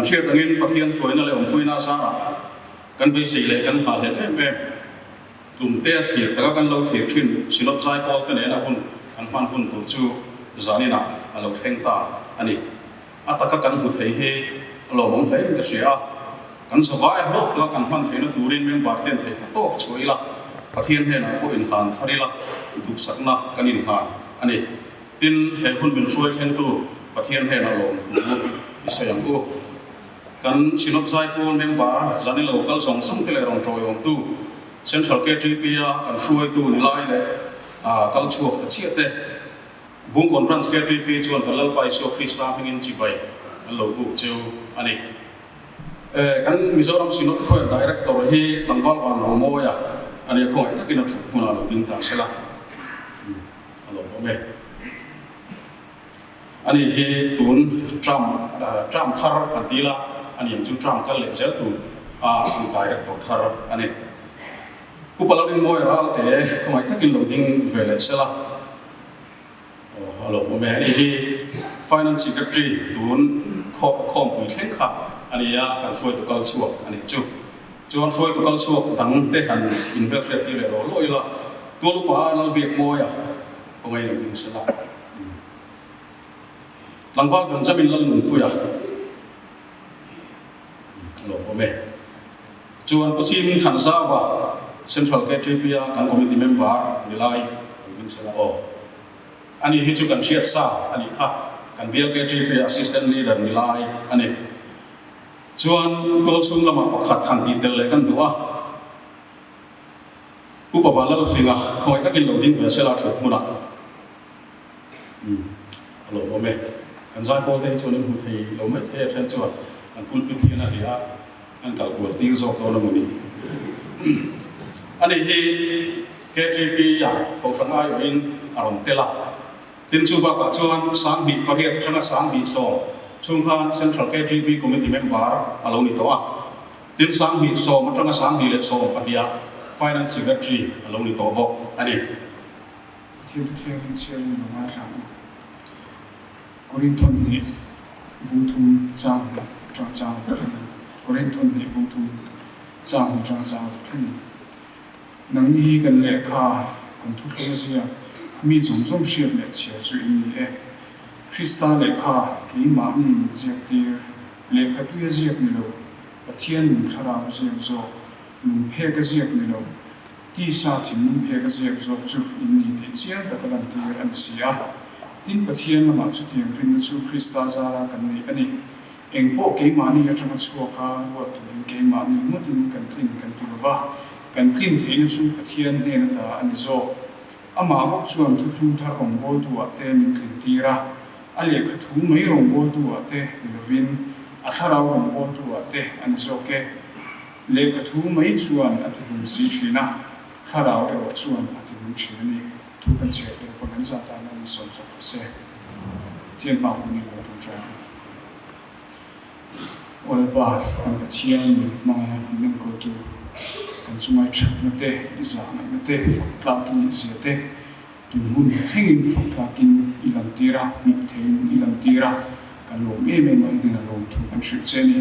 chia tangin pathian suai na le om puina sa kan be sei le kan pa le em tum te thir ta kan lo thir thin silop sai pol kan ena hun kan man hun tu chu zanina alo theng ta ani ataka kan hu thei he lo mong thei ta sia kan sawai ho ta kan man thei na turin mem bar ten thei to choi la pathian he na ko in han thari la duk sakna kan in han ani tin he hun bin suai theng tu pathian he na lom thu isayang ko kan sinop sai pol mem bar zanil local song song tele rong troi ong tu central KTP kan suai tu ni lai le kal chuak ta chia te bung kon branch KTP chuan kalal pai so Krista hingin chibai lo bu cheu ani kan Mizoram sinop khoi director hi tangwal wan ro mo ya ani khoi takin thu huna lo ding ta sela alo me ani hi tun tram thar antila ani chu tram kal le sel tu director thar ani ku paladin moi ral te khoi takin lo ding vele sela alo me ani hi finance secretary tun khom pui thleng kha ani ya kan soi tu kal chuak ani chu chuan soi tu kal chuak dang te han in bel fret le ro loi la tu lu pa nal biak mo ya ko ngai lo ding sela langwal kan jamin lal nun pu ya lo me chuan posi min than sa wa central KTP kan committee member nilai ding sela ani hi chu kan chiat sa ani kha kan BLKTP assistant leader nilai ani chuan tol chung lama pakhat than ti tel le kan duwa upawalal finga khoi takin lo ding ve sela thuk muna alo me kan zai pol te chuan hu thei lo mai the then chuan an pulpit thiana ria an kalkul ting zok to na muni ani hi KTP ya ko fanga yo in aron tela tin chu ba ka chuan sang bi pariat thana sang bi so chungkhan central KTP committee member alo ni to a tin sang bi so matanga sang bi le so padia finance secretary alo ni to bok ani thil chian ma ram Korinthon ni bungthum chang chang Korinthon ni bungthum chang chang nang hi kan le kha kan thu ke sia mi zum shiat le chia chu ni Krista le kha ki ma ni jek tir le kha tu ya jek ni lo pathian nun thara siam so nun phe ka jek ni lo ti sa thin nun phe ka jek zo chu in ni ti chian ta ka lam tir an sia tin pathian ma chu tiang rin chu Krista zara kan ni ani eng po ke ma ni ya chama chu ka ro tu ke ma ni mu tin kan tin kan tu wa kan tin the ni chu pathian ne na ta ani zo ama bok chuan thu thu thar ong bol tu ate min tin tira ale kha thu mai rong bol tu ate lovin athara rong bol tu ate ani zo ke le kha thu mai chuan ati rum si china khara ro chuan ati rum chini thu kan che te ko kan za ta na ni som so se tien ma ku ni lo tu cha ol ba kan pathian ma ning ko tu kan sumai chak na te isa na te fakla kin sia te tu hun thengin fakla kin ilam tira mi thein ilam tira kan lo me no idina lo thu kan shi cheni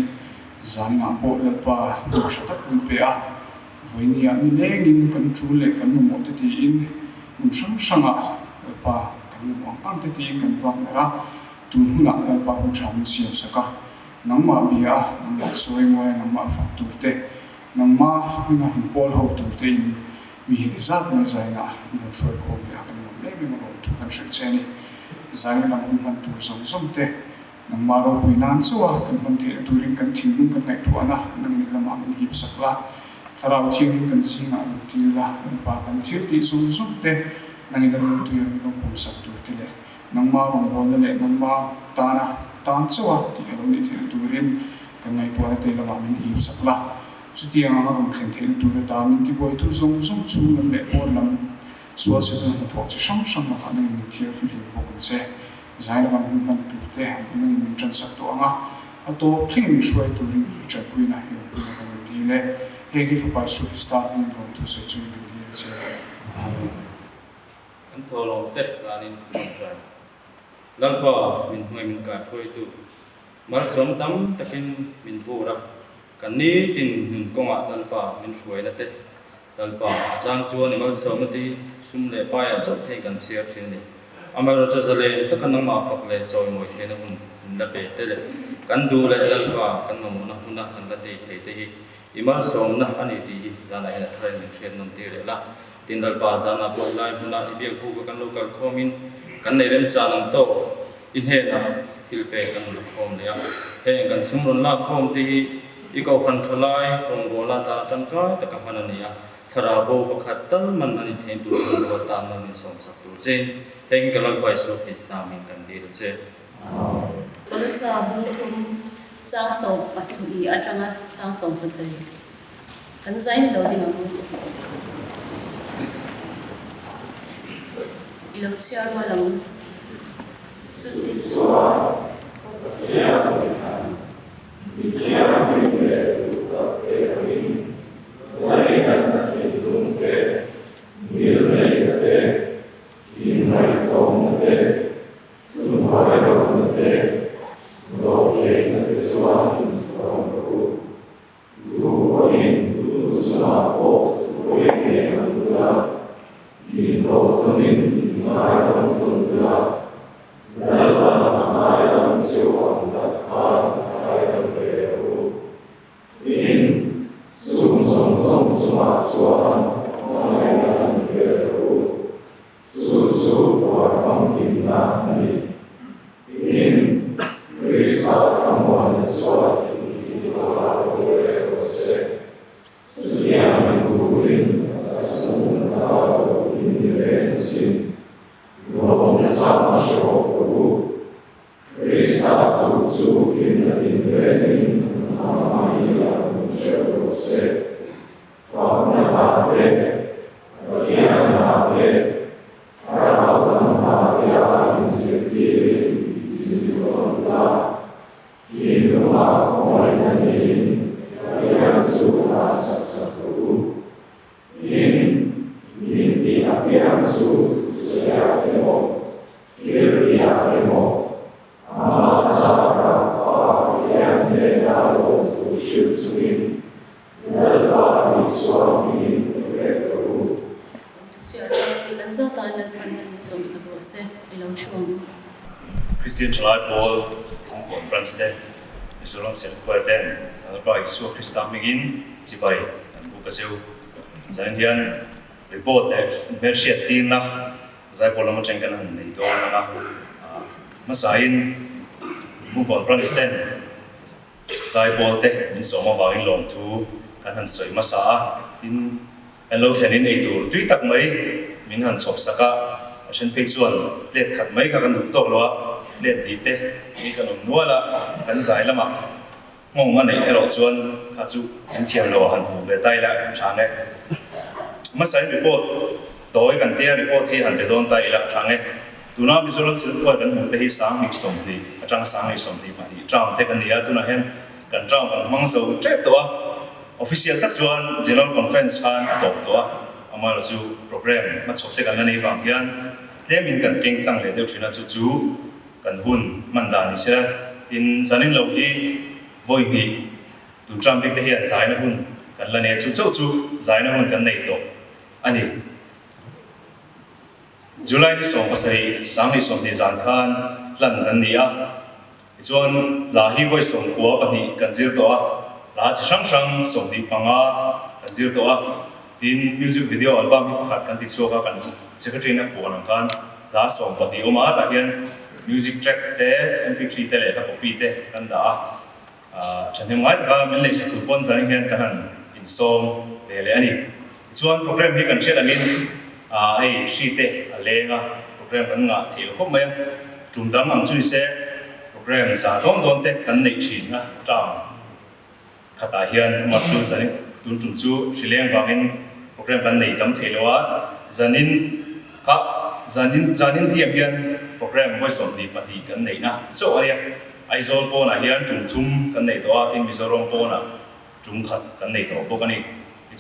zanga po la pa ko chatak kun pe a voinia ni lengin kan chu le kan mo te ti in mun sang pa kan mo ang te ti kan wak ra tu huna la pa ko cham siam saka nang ma bia nang ma soi ngoi nang ma fak tu te nang ma minga hin pol ho tu te in mi hi zat na zaina mi troi ko mi ha kan mo le mi mo tu kan shi cheni zaina kan man tu som te nang ma ro pui nan chuwa kan man te tu ring kan thing bung kan nai tu ana nang ni lama min hip sakla tarau thing kan singa ti la pa kan thil ti som te nang ina ro tu yo no kom sak tu te le nang ma ro ro le nang ma ta na tan chuwa ti ro ni thil tu rin kan ngai tu te lama min hip sakla chutia nga rom khen thel tu ta min ki boi tu som chu nam le por lam suwa se ta na thok chang ma khana min thia fi li bo kun se zaina van man tu te min min chan sak to anga a to thing shwai tu ri cha pui na hi pu ka min ti le he ki fa pa su sta ni lo tu se chu ni ti che amen an tholo te la nin chong trai lalpa min hoi min ka shwai tu mal som tam takin min vura kan ni tin nun konga lalpa min suai na te lalpa chang chuan ni mal som ti sum le pa ya chot thei kan siar thin ni amaro cha zale takan ma fak le choi moi the na hun na pe te le kan du le lalpa kan mo na hun na kan la te thei te hi imal som na ani ti zana ina thai min shen non ti le la tin lalpa zana po lai hun na ibek pu kan local khomin kan nei rem cha nam to in he na thil pe kan lu khom le ya he kan sumron la khom ti iko khan tholai rong bola ta changkai ta ka manania thara bo pakhat tal man ani thein tu ro ta na min som sak tu chen heng kalal pai so Islam in kan ti che Polisa buntum chang so patu I atanga chang so pasari kan zain lo ding amu ilo chiar ma lam suntin so Christian Chalai Paul, Hong Kong Branstead, Isolon Sen Quarten, Alba Isu Christa Migin, Zibai, and Bukasil, Zandian, report that Merciat Tina, Zapola Machangan and Nidona, Masain, Hong Kong Branstead, Zaipolte, in some of our in long too, and Soy Masa, in and Lotan in Edur, Duitak May, Minhan Sopsaka.ฉันเพิ่งส่วนเล็ดขัดไม่กันถูกต้องแล้วเล็ดดีเต้มีขนมนัวละกันสายละมั้งงอันไหนไอ้เราส่วนข้าจูเห็นเทียนเราหันผูเวทละช่างเอ้มาใส่รีพอร์ตโดยกันเตี้ยรีพอร์ตที่หันไปโดนไตละช่างเอ้ดูน่ามีส่วนสิ่งที่กันหูเตะสามอีกสมดีจังสามอีกสมดีมาดีจ้างเทกันเดียดูน่าเห็นกันจ้างกันมังสูเจ็บตัวออฟฟิเชียลตักส่วน general conference กันตกตัวอามาเราจูโปรแกรมมาชกเทกันนั่นเองบางอย่าง thế mình cần kinh tăng lên điều chuyện là chú cần hun man đàn như thế in gia đình lâu hi vui hi tụi trăm biết thể hiện giải nó hun cần lần này chú giải nó hun cần này to anh đi July ni song pasai sang ni song ni zan khan lần gần này chuan là hi voi song của anh cần zir to là chỉ sang song ni panga cần zir to tin music video album hi pakhat kan ti chuaka kan secretary na puan kan la song pati oma ta hian music track te mp3 te le la copy te kan da chane mai ta min le sa tu pon zan hian kan han in song ve le ani chuan program hi kan chet angin ai shi te lenga program kan nga thil khop mai tum dam ang chui se program sa don te kan nei chin na tang khata hian ma chu zani tun tum chu shileng wangin program kan nei tam thelewa zanin tiam hian program voice of the party kan nei na so aria aizol po na hian tum kan nei to a tin mizoram po na tum khat kan nei to po kani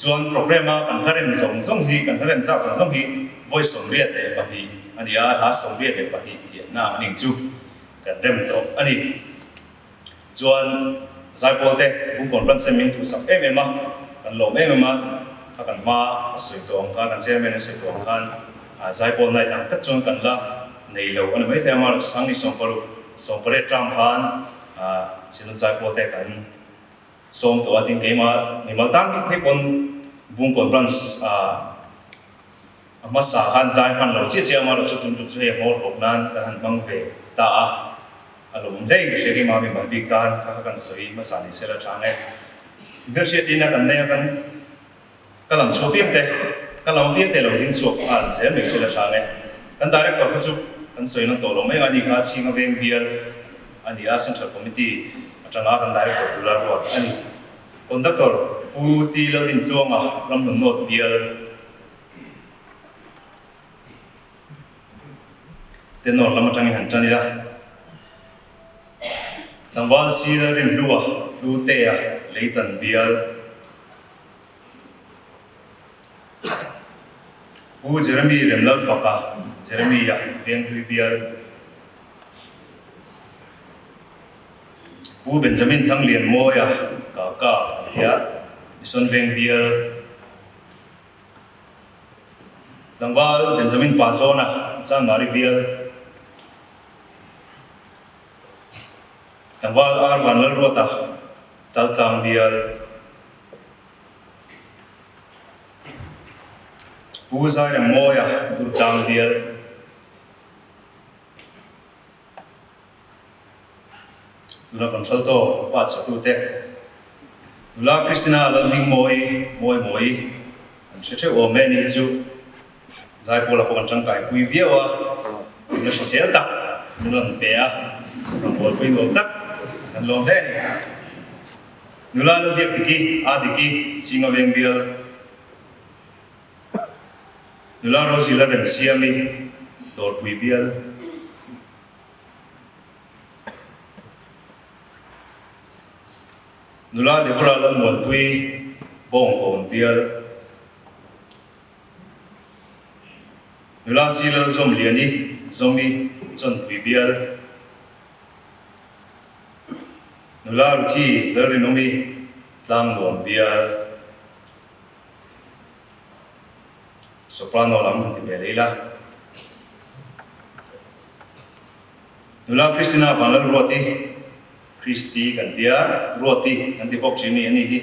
chuan program a kan harem zong hi kan harem zong hi voice of the party ania la song the party ti na aning chu kan rem to ani chuan zai pol te bu kon plan sem min thu sak em a kan lom em a kan ma soi tong kan chairman soi tong kan zai pol nai ang kat chuan kan la nei lo an mai the ma sang ni som pare tram khan silon zai pol te kan som to ating ke ma ni mal tang ki pon bung kon plan masa khan zai man lo chi ma lo chu tun tu he mo bok nan kan mang ve ta a alum dei ke shegi ma mi man big tan kan soi masa ni sela chang e mir che tin na kan ne kan kalam chu piang te kalam piang te lo din chu al je mi sela chang e kan director ka chu kan soi na to lo mai ani kha chi nga veng bial ani a central committee atanga kan director tu la ro ani conductor pu ti lo din tu ma ram no not bial ten nor lama tangin han tani la tangwal si la rin lua lu te a leitan bial bu jeremy rem lal faka jeremy ya veng hui bial bu benjamin thang lian mo ya ka ya ison veng bial tangwal benjamin pazona chan mari bial tangwal arwan lal rota chal chang bial bu zai rem mo ya dur chang bial dura control to pat sa tu te dula Christina lal ming moi an che o me ni chu zai pola po kan chang kai pui viewa no se sel ta non pe a ram bol pui ngom tak an lom de nula lo diak diki a diki chinga veng bial nula ro zila rem siami dor pui bial nula de bra lo mon pui bong kon bial nula sila zom liani zomi chon pui bial nula ruthi lerinomi tlang don bial soprano lam ti belela nula Christina vanal roti Christi kan dia roti kan ti bok chini ani hi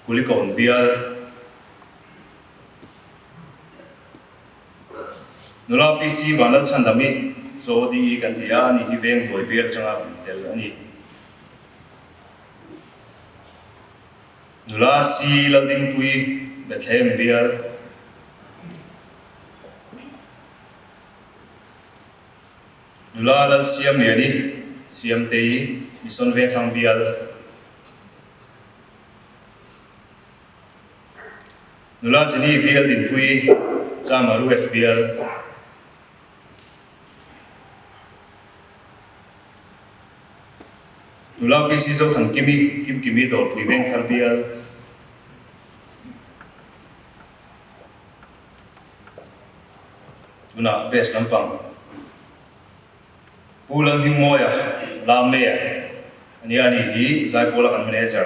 kulikon bial nula PC vanal chandami so di kan dia ni hi veng boy bial changa tel ani nula si lading pui bethem bial nula lal siam ni siam tei mison veng thang bial nula chini bial din pui chamaru SBL nula PC zo thang kimi dor pui veng thar bial tuna best lampang pulang hing moya lam me ani hi zai pola kan manager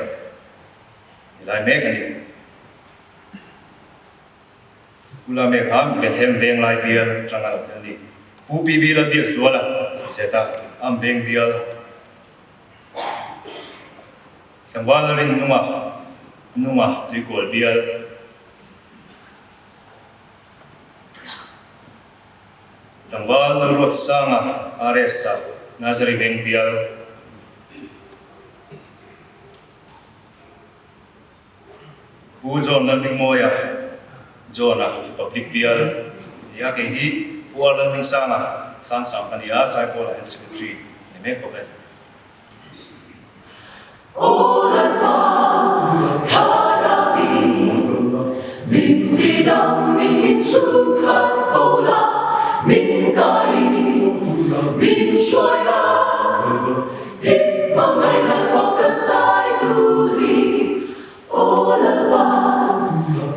lai me ani pula me kham bethem veng lai bial changa tani pu bb la bial suala seta am veng bial tangwal rin numa tui kol bial tangwal rot sanga aresa nazari veng bial pu jon laming moya jona public bial dia ke hi pu laming sanga san sam ania sai pola and secretary ni me ko be min sukat fola min kai min shoya ipangai na focus ai duri olaba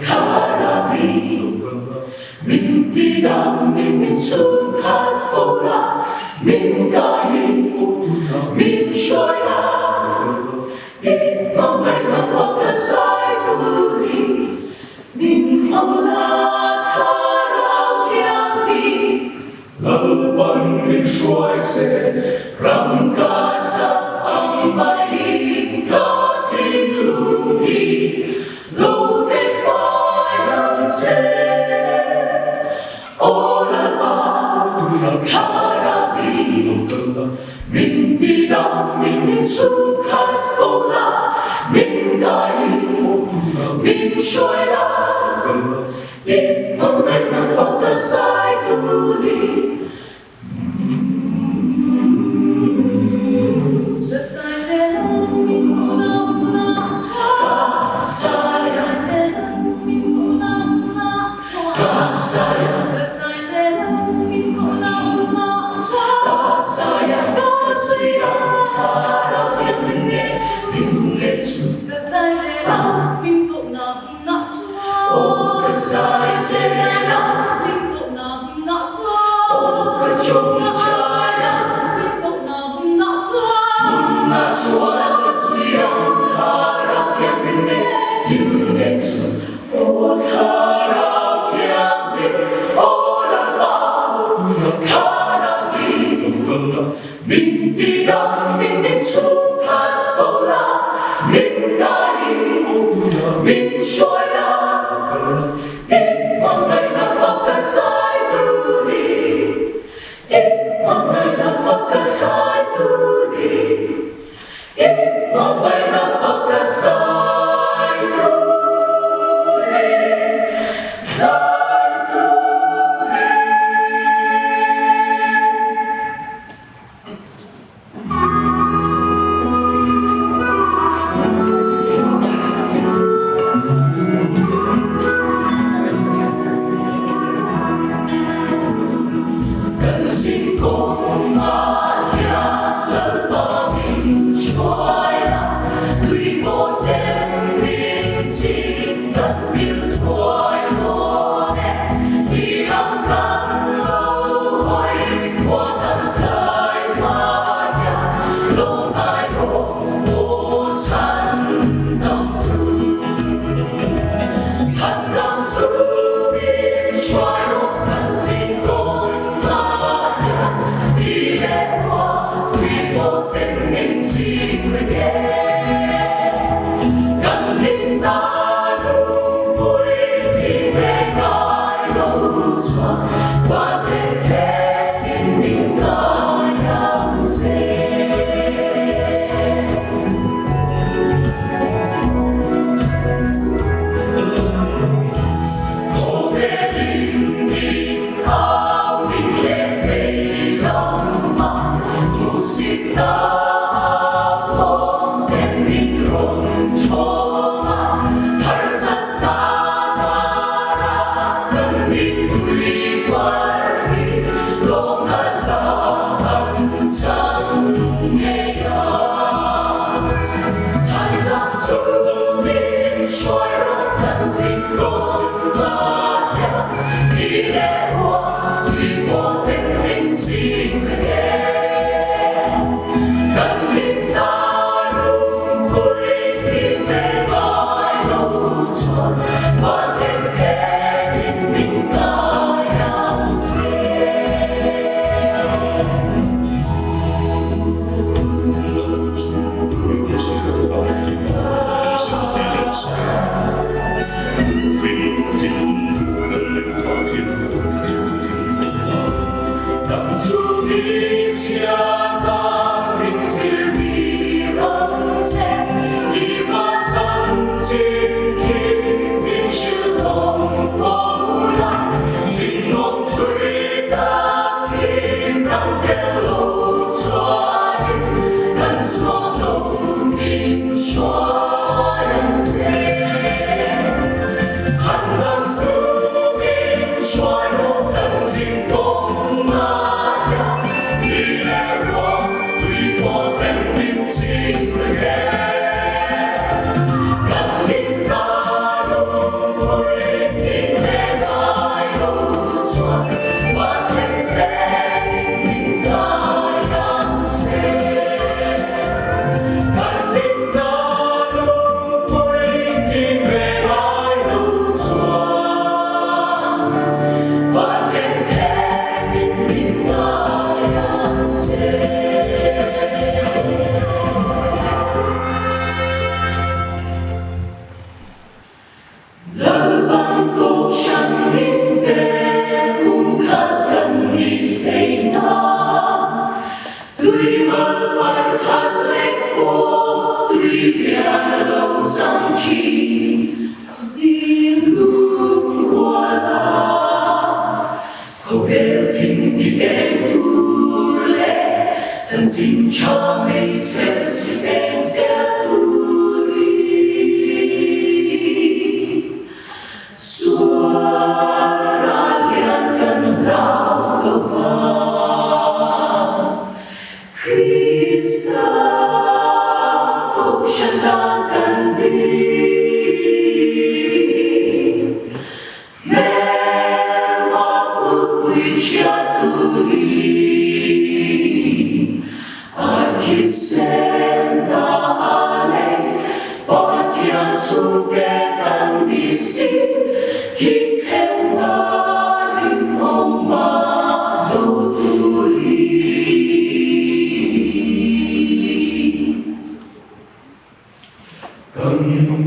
karavi min tidam min sukat fola min kai min lalpan min suai se ram ka sa ang mai ka tin lung hi lo te phai ram se o la ba tu na khara vi min ti dam min su khat fo la min gai min suai la in a man of the side to leave. The size and min na cha saya min na cha saya the size and min na cha saya go see ta ra thiên linh nghệ chu the size and min na cha oh the size and min na cha oh the chung cha那说的是要他让天明的听得出，哦，他让天明，哦啦啦，他让你明的当明的出看否啦，明该明说啦，一望来那放的塞布里，一望来那放的塞布里。Mong bay na phật ca sai tu đi sai tu đi cần xin con mà nhà lỡ ta mình cho Hãy subscribe cho kênh Ghiền Mì Gõ để không bỏ lỡ 金茶美切是变切独立，说了两根老了吧 ，Krista 都是大干的。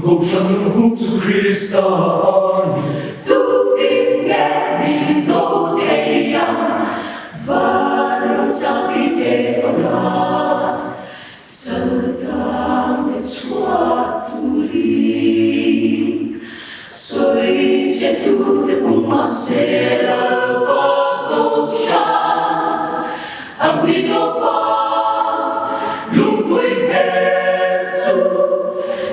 Cầu sân hút zu Christa Tu in nghe mình đâu thể yang và lòng sao bị để ona sedang de suatu li soi tu de puma sela ba cầu sha amigo va lung bui pezu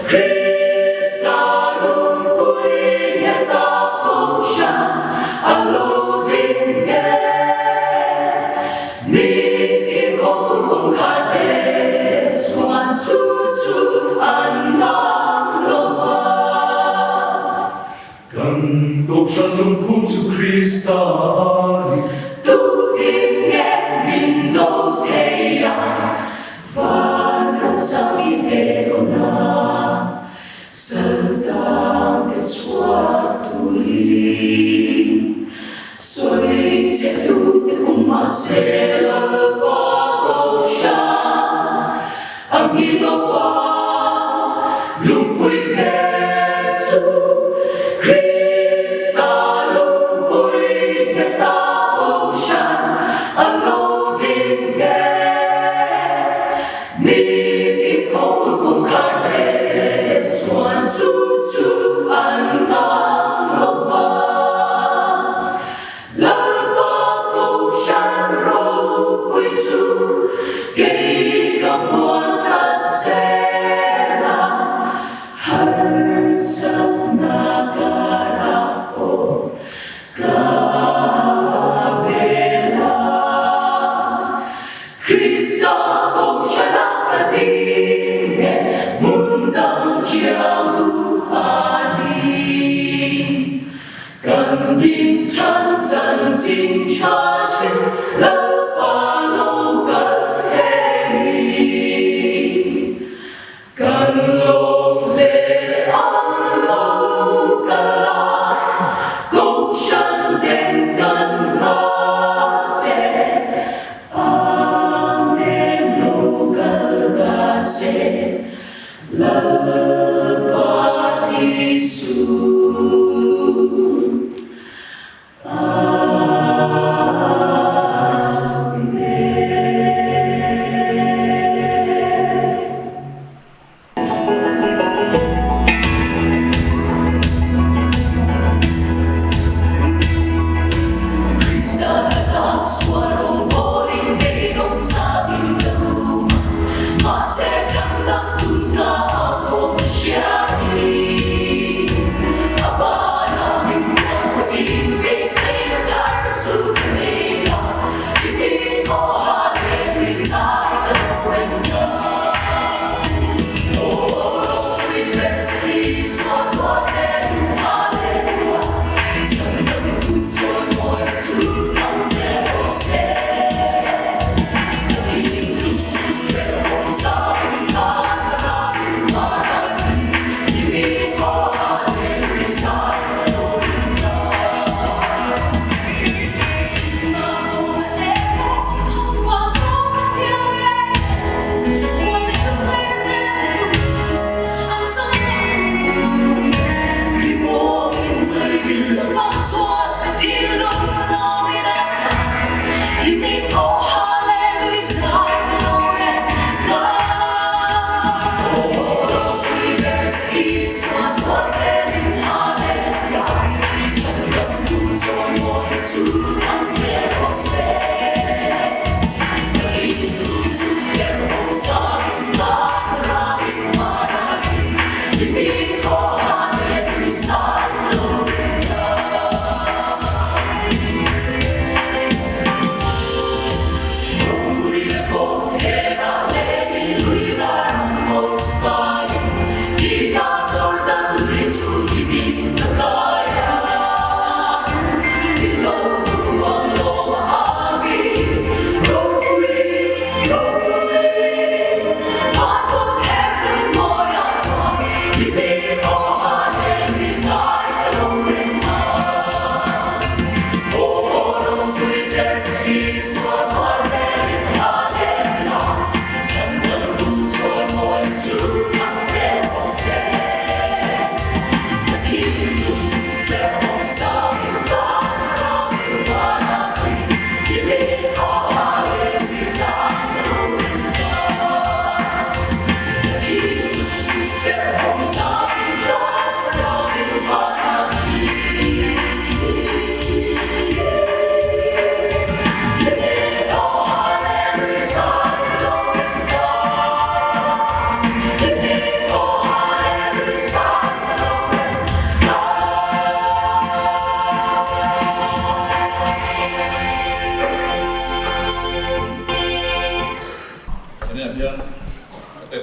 Krista lung bui nghe ta cầu sha alo din nghe mi ki không cùng khai bê xuan su su an nam lo va Cần cầu sân hút zu Christa tu in nghe mình đâu thể yang và lòng sao bị để ona sedang de suatu li soi tu de uma sela ba cầu sha amigo va lung bui pezu Krista lung bui nghe ta cầu sha alo din nghe mi ki không cùng khai bê xuan su su an nam lo va la ba cầu shan ro bui su gây gặp hoàn thật sẽ là har sân na cara o kabela Krista cầu shan na dinge mundam chiang du ani cần bin chan chan jin cha shin la ba lo ka the ni cần long le an lo ka cầu shan den cần na che amen lo ka ga che la ba Isu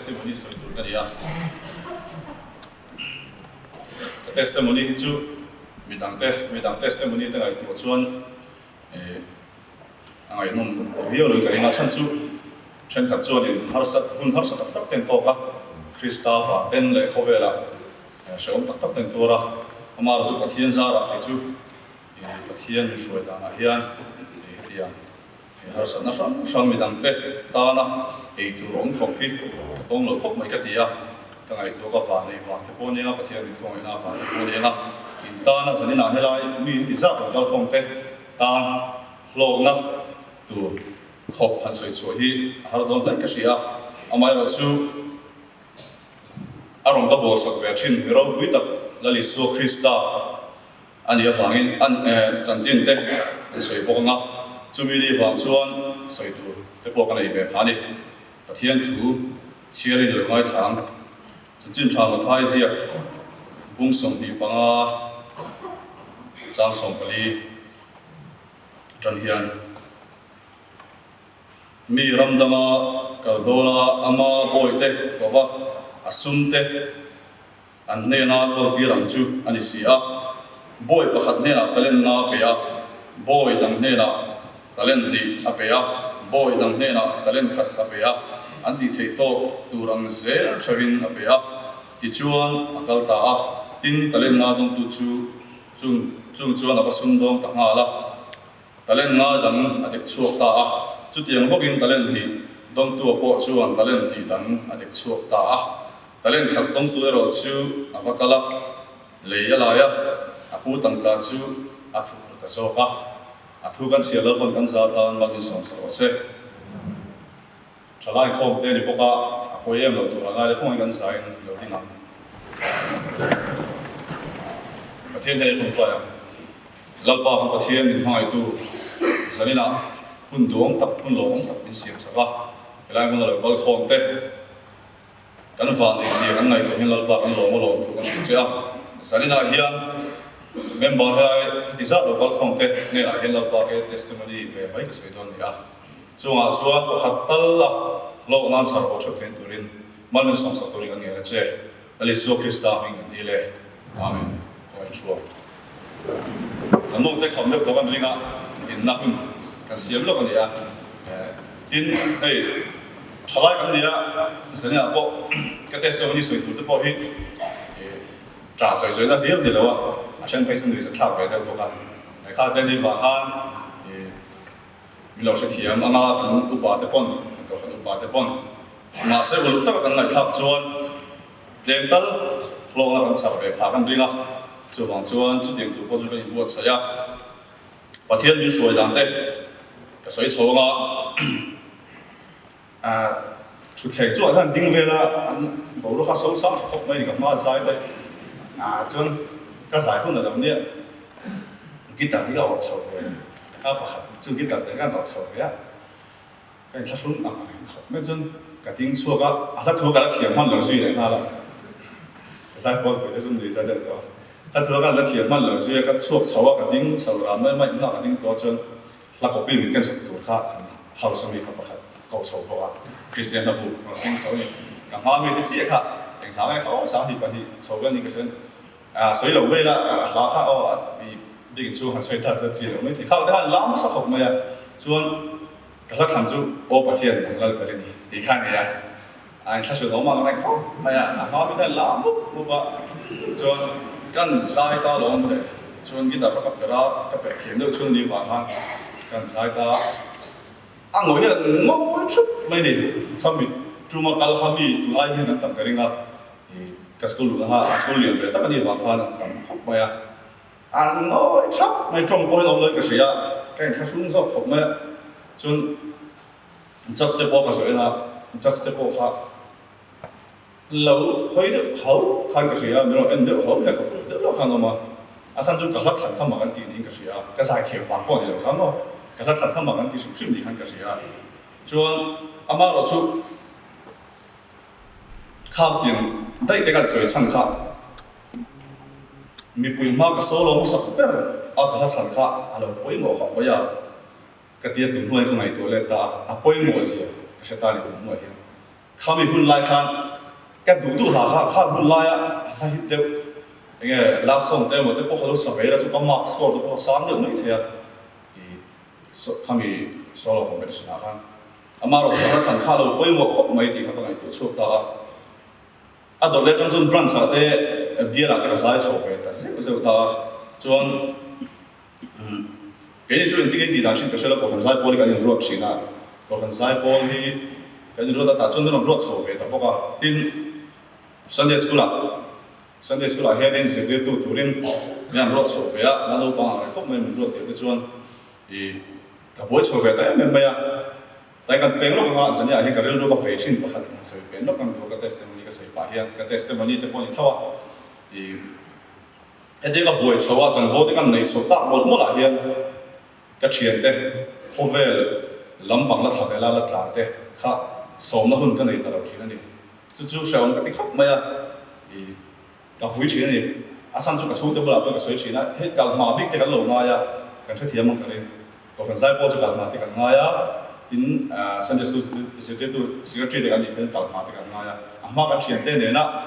testimony soi tur ka nia ka testimony hi chu midang testimony te ngai tu chuan angai nom video lo ka ina chan chu chen khat chuan in har sa tak tak ten to ka Krista va ten le khovela shom tak tak ten to ra amar chu pathian zara ai chu pathian ni shoi da na hian tia har sa na sang midang te ta na ei tu rong khop hi tong lo khop mai ka tia ka ngai to ka va nei va te pon ya pathian ni khong ina va te pon ya chin ta na zani na helai mi ti za ka kal khong te ta lo na tu khop han soi chu hi har don lai ka sia amai ro chu arong ka bo sak ve thin ro bui tak lali su Krista ani awangin an chanchin te soi bo nga chumi li wang chuan soi tu te bo ka nei ve phani pathian thu chiari lo ngai thang chanchin thang thai zia bung som ni panga chang som pali tran hian mi ramdama kaldola ama boite kova asumte anne na ko pirang chu ani sia boy pakhat ne na talen na pe a boy dang ne na talen ni a pe a boy dang ne na talen khat a pe a an ti thei to turang zer thavin a pe a ti chuan akal ta a tin talen na dong tu chu chung chuan a pasun dong ta nga la talen na dang a tek chuak ta a chu tiang bokin talen ni dong tu po chuan talen ni dang a tek chuak ta a talen khat dong tu ero chu avakala leya apu tangka chu athu ta soka athu kan siala kon kan zatan magin som so se chalai khom te ni poka apoyem lo tu ranga le khong kan sain lo dinga pathian te tum tla lalpa khong pathian min hai tu zanina hun duang tak hun long tak min siam saka kelai mon lo kol khom te kan van ei si kan ngai to hin lalpa kan lo tu kan sin cha zanina hian member hai tiza lo kol khong te ne la hin lalpa ke testimony ve mai ka sei don ya chunga chuan pakhat tal la lo nan char ho thot ten turin malun som sa turin an nge che ali so Krista hing dile amen ko chuo kan mo te kham le to kan ringa din na hun kan siam lo kan ya tin ei thalai kan dia zania po ka testimony soi tu te po hi tra soi na hiam de lo a chen pai sung ni sa thak ve da to kan ai kha te ni va han mi lo se thiam anga kan upa te pon ko kan upa te pon na se ul ta kan ngai thak chuan tlem tal lo na kan char ve pha kan ringa chu wang chuan chu tiang tu po chu kan buat sa ya pathian ni suai dan te ka soi chonga chu thei chuan han ding vela an bo ru kha so sa khop mai ka ma zai te chun ka zai hun da ne guitar hi lo chau ve a pakhat chu guitar te kan lo chau ve a kan thla sun ang khop me chun ka ding chuaka a la thu ka la thiam man lo sui le na la zai pon pe chun ni sa de to la thu ka la thiam man lo sui ka chuak chawa ka ding chau ra mai mai na ka ding to chun la ko pi min kan sak tur kha hau so mi ka pakhat ko chau ko a Christian na bu king so ni ka ma mi ti chi kha eng ha ngai kho sa hi pa hi chau ga ni ka chen soi lo we la la kha o bi chu han soi ta cha chi lo mai ti kha da la ma sa khop ma ya chuan ka la than chu o pathian la ta ni ti kha ni ya ai sa su lo ma ngai kho ma ya na ma bi da la mu ba chuan kan sai ta lo ma de chuan gi da ka ra ka pe thiam do chuan ni wa khan kan sai ta ang ngồi là ngồi chút mấy đi xong mình chung mà kalau kami tu ai hiện tầm cái ringa cái school ha school liền về tất cả những bạn khan tầm học mày anh ngồi chút mấy trong bôi lòng lên cái gì cái anh xuống sau học mày chun just the book cái là just the book ha lâu khơi được hậu khan cái gì mình nói anh được hậu hay không được đâu khan mà anh chung cả lớp thành không mà anh tin cái gì cái giải thiệu phản bội được không mà cái là thật không mà anh chỉ sụp sụp đi khăn cái gì à, chuan ama rồi chú khao tiền đây cái sợi chăn khao, mi bùi ma cái số lông sập bể, à cái là chăn khao, à là bùi ngõ khao bây giờ, cái tiền tụi nuôi cái này tụi lên ta, à bùi ngõ gì, cái ta đi tụi nuôi hiện, kami hun lai khan ka du ha kha hun lai a la hit de nge love song te mo te po khalo sa vera chu ka mark score to po sam de mai thea i kami solo competition a khan amaro sa khan kha lo poi mo khop mai ti kha ka ngai tu chu ta a do le tong jun brand sa te bia la ka sai chho ve ta se ko ta chuan cái này chuyện tiếng Anh thì cái là có phần sai bol cái này ruột xí na có phần sai bol thì cái này ruột ta chọn nó ruột sầu về tập bóc tin Sunday school là hiện nay sẽ tiếp tục tu luyện làm ruột sầu về á nó đâu bằng không mình ruột tiếp chuan thì cái buổi sầu về tại mình bây giờ tại cái bên lúc mà sinh nhật hiện cái lúc có về chín bậc hẳn sầu bên lúc càng nhiều cái testimony cái sầu bài hiện cái testimony thì bọn thao thì cái đấy cái buổi sầu á chẳng vô thì cái này sầu ta một là hiện cái chuyện thế, khó về lắm bằng là thằng cái là thằng thế, khác sống nó hơn cái này ta đâu chuyện này, chú sẽ ông cái tiếng khóc mày à, thì cái vui chuyện này, sáng chú cái số tôi bảo là cái số chuyện này, hết cả mà biết cái lỗ ngay à, cái thứ thiệt mà cái này, có phần sai bao nhiêu cái mà cái ngay à, tin Sunday school sẽ tiếp tục secretary cái này cái mà cái ngay à, mà cái chuyện thế này na,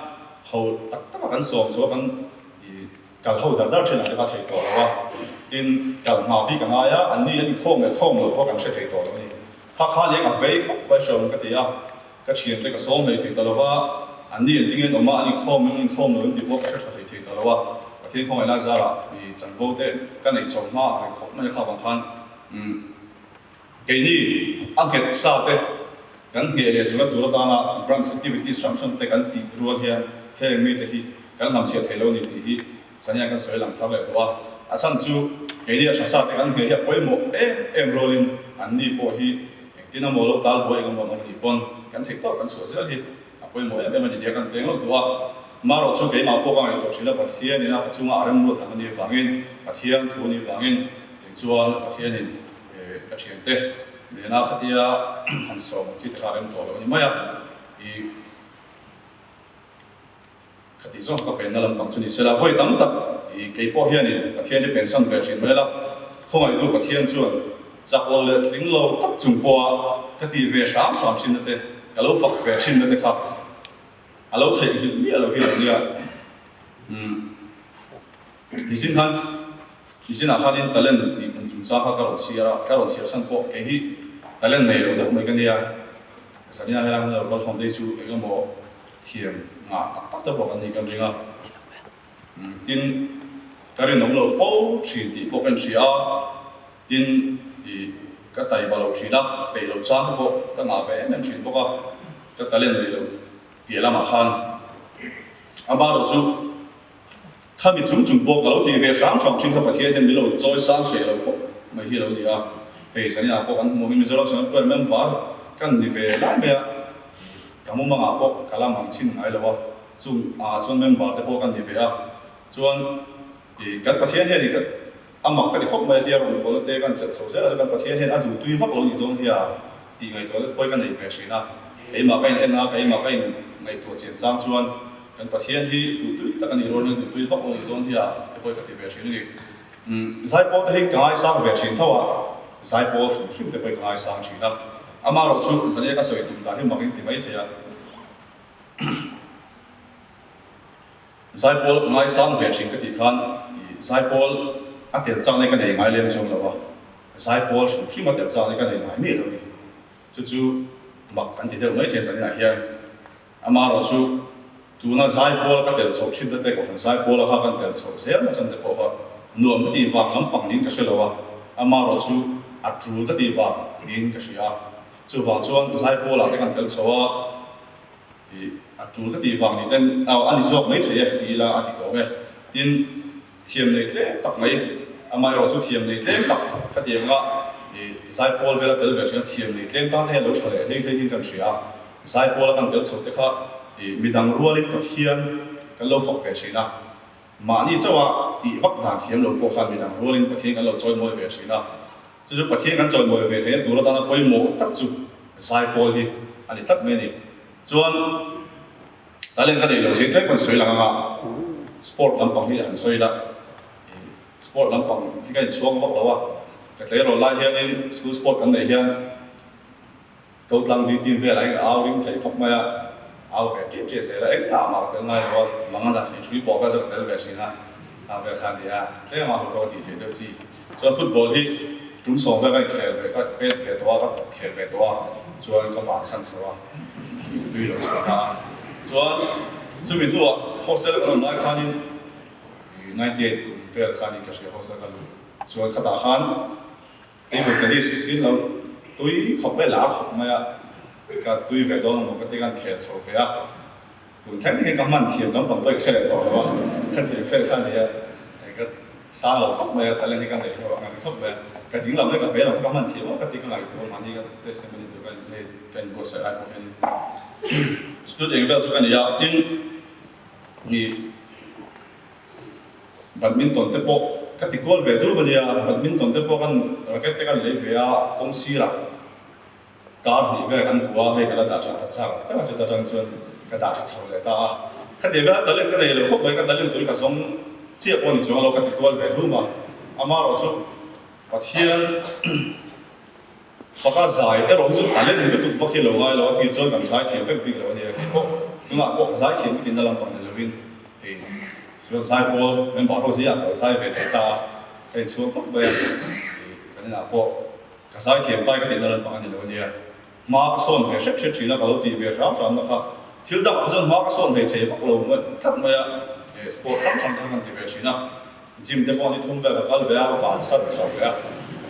hầu tất cái sống số cái cái hầu tất cả chuyện này cái thấy to rồi tin cái mà bị cái ngay á, anh đi không rồi, có cái sẽ thấy to rồi này. Khác những cái vậy không phải sống cái gì à, cái chuyện cái sống này thấy to rồi, anh đi tiếng Anh mà anh không rồi, thì có cái sẽ thấy to rồi. Cái thiên không phải là gì là, vì chẳng vô thế, cái này sống mà không phải khác bằng khan. Cái này anh kết sao thế, cái nghề này chúng taดูta là branch activity sanction thế cái deep road here, hay mấy thế hi, cái làm chuyện thay đổi này thì hi, sản nhà cái sợi làm tháp lại đó. Asan chu cái này chắc sao thì anh nghe hiệp với một em rolling anh đi bộ hi tin là một lúc tal bộ anh một ông đi bon cái thích đó cái số giờ hi với một em mình đi cái tiếng lúc đó mà rồi chu cái mà bộ cái tổ chức là bác sĩ này là chúng ta làm một thằng đi vang in bác sĩ anh thu đi vang in thì chuan bác sĩ này cái chuyện thế nên là khi dia hắn sống chỉ để làm tổ rồi nhưng mà thì cái gì cũng có bên làm bằng chung sẽ là vui tắm tập cái bộ hiện này cái thiên thì bên sân về chuyện vậy là không ai đủ cái thiên chuẩn chắc là lính lâu tập trung qua cái tỷ về sáng sớm xin được cái lâu phật về xin được khác à lâu thấy hiện nghĩa là hiện nghĩa thì xin thân thì xin là hai đến tài lên thì cũng chúng ta các đồng chí sân bộ cái hi tài lên này rồi được mấy cái này sản nhà làm là có không thấy chú cái một thiền ngã tắc tắc bộ cái này cái gì tin cái này nó là phô chỉ thì bộ phận chỉ tin thì cái tài bảo lộc chỉ đó bị lộc trang cái bộ cái ngã vẽ nên chuyện bộ cái tài lên này là bịa làm mà khan à ba đầu chú khi mình chúng bộ cái lộc thì về sáng sớm chúng ta phải thiên thiên bị lộc trôi sáng sớm lộc không mấy khi lộc gì thì sản nhà bộ cái mình giờ lộc sản phẩm mình bảo cái này về lại bây giờ cái món mà bộ cái làm bằng chín ngày rồi chúng mình bảo cái bộ cái này về chuan thì cái phát hiện này cái mặc cái khóc mấy điều rồi còn cái cái số giờ là cái phát hiện này adu tuy vắt lâu như đông thì thì ngày đó coi cái này về gì na cái mà cái ngày tuổi chiến trang chuan cái phát hiện thì tuy tất cả những rồi nhưng tuy vắt lâu như đông thì coi cái về gì này giải bỏ thì cái sang về chiến thao giải bỏ xuống thì coi cái sang gì na ama rồi chú giờ này cái sợi tụng ta thì mặc cái mấy thế giải bol ngay sang về chính cái tỷ khan giải bol tiền trang này cái này ngay lên xuống rồi giải bol khi mà tiền trang này cái này ngay miết rồi chú mặc cái tỷ đâu mấy thế sản này hiện ama rồi chú na giải bol cái tiền số chín tới cái giải bol là cái tiền số dễ mà chân tới cái nuông cái tỷ vàng lắm bằng những cái sự rồi ama rồi chú tru cái tỷ vàng những cái sự chú vàng chuan giải bol là cái tiền số thì chủ cái địa phương này tên anh đi dọc mấy thế thì là anh đi có cái tin thiềm này thế tắc mấy mà rồi chú thiềm này thế tắc cái điểm đó thì giải bol về là tới về chuyện thiềm này thế tăng thêm lối trở lại đây cần chuyện giải bol là cần tới số thế khác thì mình đang rùa lên cái thiềm cái lối phật về chuyện mà đi cho thì vắt đàn thiềm lối bộ khăn mình đang rùa lên cái thiềm cái lối trôi môi về chuyện chú cái thiềm cái trôi môi về thế đủ là tăng cái mồ tắc chú giải bol thì anh đi tắc mấy này chuan ta lên cái này là chính thức còn suy là sport làm bằng cái hành suy là sport làm bằng cái xuống vóc đó cái thế rồi lại hiện in school sport cái này hiện câu tăng đi tìm về lại áo ring thấy khóc mày áo về tiếp sẽ là em làm mà từ ngày đó mà ngang là suy bỏ cái giấc tới về xin ha về khán đi thế mà họ có thì phải được gì cho football thì chúng sống về cái khéo về cái bet về toa cái khéo về toa cho các bạn sẵn sàng tuy là chúng ta cho chúng mình tu hostel cái này khán đi United về khán đi cái sự hostel cái cho các bạn khán table tennis in lâu tuy học về lá học mà cái tuy về đó một cái tiếng khéo sâu về tụi thằng này các bạn thiền nó bằng cái khéo đó đúng không cái gì phải khán đi cái sáng lâu học mà tại lên cái này họ ăn học về cái tiếng làm cái về là các bạn thiền cái tiếng này tụi mình đi cái testimony tụi cái bộ sợi ai cũng hay chút tiếng về tụi cái này tiếng thì badminton tiếp bộ cái tiếng goal về đủ bây giờ badminton tiếp bộ kan racket cái lấy về công sĩ là cả thì về kan phù hay cái là đạt được chắc là sẽ đạt được cái đạt được sau này ta cái điều đó đã lên cái này là học với cái đã lên tuổi cái sống chia quan thì chúng nó cái tiếng goal về đủ mà ama rồi số và thiên và cái giải cái rồi chúng ta lên cái tụ vật khi lâu ngày lâu thì cho cái giải thiện việc là này cái bộ chúng ta bộ giải thiện cái đó làm bằng là win thì số giải ball mình bảo thôi gì giải về thấy ta cái số không về cho nên là bộ cái giải thiện tay cái đó làm bằng là này mà son về sẽ chỉ là cái lâu thì về rap rap nó khác thiếu đó cái son mà cái son về thấy bắt lâu mà thật mà sport sắm sắm thằng thì về chỉ là gym để bọn đi thung về cái về cái bản sắc sau về